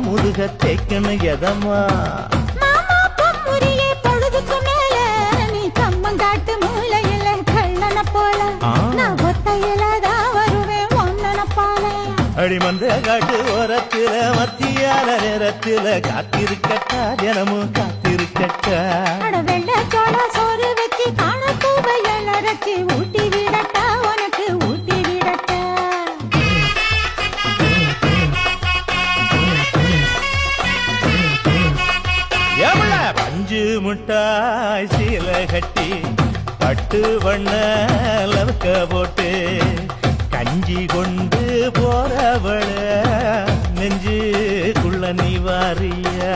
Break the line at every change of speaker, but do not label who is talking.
முதுக தேக்கணும் எதம்மா
மாமா பொம்முரியே பொழுதுக்கு மேல நீ கம்மங்காட்டு மூலையில கள்ளன போல நான் ஒத்தையில தான் வருவேன் ஒன்னன போல
அடிமந்த காட்டு ஓரத்தில மத்தியால நேரத்தில காத்திருக்கட்டா தினமும் காத்திருக்கட்டா
வெள்ள சோள சோறு வச்சு காண பூவையல் அரைச்சி ஊட்டி விடட்டா உனக்கு ஊட்டி விடட்டா
எவ்வள பஞ்சு முட்டாய் சீல கட்டி பட்டு வண்ண லவக்க போட்டு கஞ்சி கொண்டு போறவள நெஞ்சுக்குள்ள நீ வாரியா